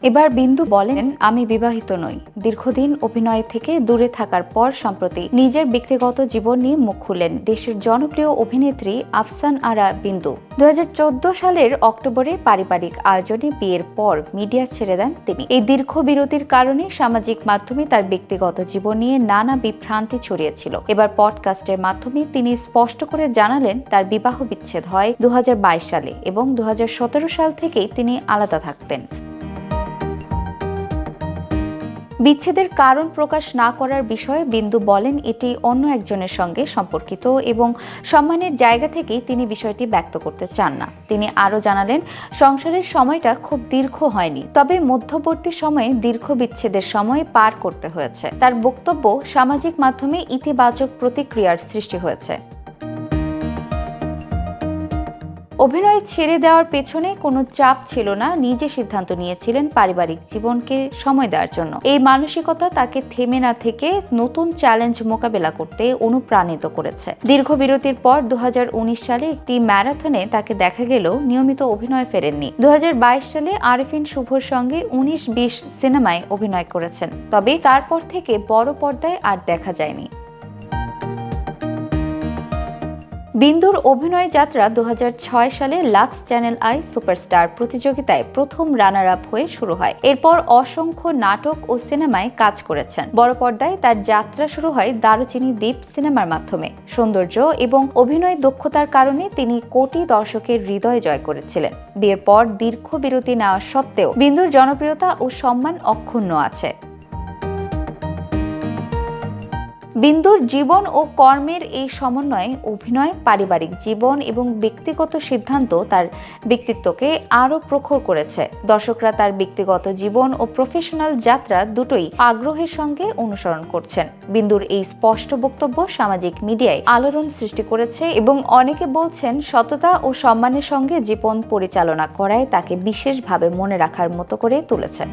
এবার বিন্দু বলেন, আমি বিবাহিত নই। দীর্ঘদিন অভিনয় থেকে দূরে থাকার পর সম্প্রতি নিজের ব্যক্তিগত জীবন নিয়ে মুখ খুললেন দেশের জনপ্রিয় অভিনেত্রী আফসান আরা বিন্দু। 2014 সালের অক্টোবরে পারিবারিক আয়োজনে বিয়ের পর মিডিয়া ছেড়ে দেন তিনি। এই দীর্ঘ বিরতির কারণে সামাজিক মাধ্যমে তার ব্যক্তিগত জীবন নিয়ে নানা বিভ্রান্তি ছড়িয়েছিল। এবার পডকাস্টের মাধ্যমে তিনি স্পষ্ট করে জানালেন তার বিবাহ বিচ্ছেদ হয় 2022 সালে এবং 2017 সাল থেকেই তিনি আলাদা থাকতেন। বিচ্ছেদের কারণ প্রকাশ না করার বিষয়ে বিন্দু বলেন, এটি অন্য একজনের সঙ্গে সম্পর্কিত এবং সম্মানের জায়গা থেকেই তিনি বিষয়টি ব্যক্ত করতে চান না। তিনি আরও জানালেন, সংসারের সময়টা খুব দীর্ঘ হয়নি, তবে মধ্যবর্তী সময়ে দীর্ঘ বিচ্ছেদের সময় পার করতে হয়েছে। তার বক্তব্য, সামাজিক মাধ্যমে ইতিবাচক প্রতিক্রিয়ার সৃষ্টি হয়েছে। অভিনয় ছেড়ে দেওয়ার পেছনে কোনো চাপ ছিল না, নিজে সিদ্ধান্ত নিয়েছিলেন পারিবারিক জীবনকে সময় দেওয়ার জন্য। এই মানসিকতা তাকে থেমে না থেকে নতুন চ্যালেঞ্জ মোকাবেলা করতে অনুপ্রাণিত করেছে। দীর্ঘ বিরতির পর 2019 সালে একটি ম্যারাথনে তাকে দেখা গেলেও নিয়মিত অভিনয় ফেরেননি। 2022 সালে আরেফিন শুভর সঙ্গে 19-20 সিনেমায় অভিনয় করেছেন, তবে তারপর থেকে বড় পর্দায় আর দেখা যায়নি। বিন্দুর অভিনয় যাত্রা 2006 সালে লাক্স চ্যানেল আই সুপারস্টার প্রতিযোগিতায় প্রথম রানার আপ হয়ে শুরু হয়। এরপর অসংখ্য নাটক ও সিনেমায় কাজ করেছেন। বড় পর্দায় তার যাত্রা শুরু হয় দারুচিনি দ্বীপ সিনেমার মাধ্যমে। সৌন্দর্য এবং অভিনয় দক্ষতার কারণে তিনি কোটি দর্শকের হৃদয় জয় করেছিলেন। বিয়ের পর দীর্ঘ বিরতি নেওয়া সত্ত্বেও বিন্দুর জনপ্রিয়তা ও সম্মান অক্ষুণ্ণ আছে। বিন্দুর জীবন ও কর্মের এই সমন্বয়ে অভিনয়, পারিবারিক জীবন এবং ব্যক্তিগত সিদ্ধান্ত তার ব্যক্তিত্বকে আরও প্রখর করেছে। দর্শকরা তার ব্যক্তিগত জীবন ও প্রফেশনাল যাত্রা দুটোই আগ্রহের সঙ্গে অনুসরণ করছেন। বিন্দুর এই স্পষ্ট বক্তব্য সামাজিক মিডিয়ায় আলোড়ন সৃষ্টি করেছে এবং অনেকে বলছেন সততা ও সম্মানের সঙ্গে জীবন পরিচালনা করায় তাকে বিশেষভাবে মনে রাখার মতো করে তুলেছে।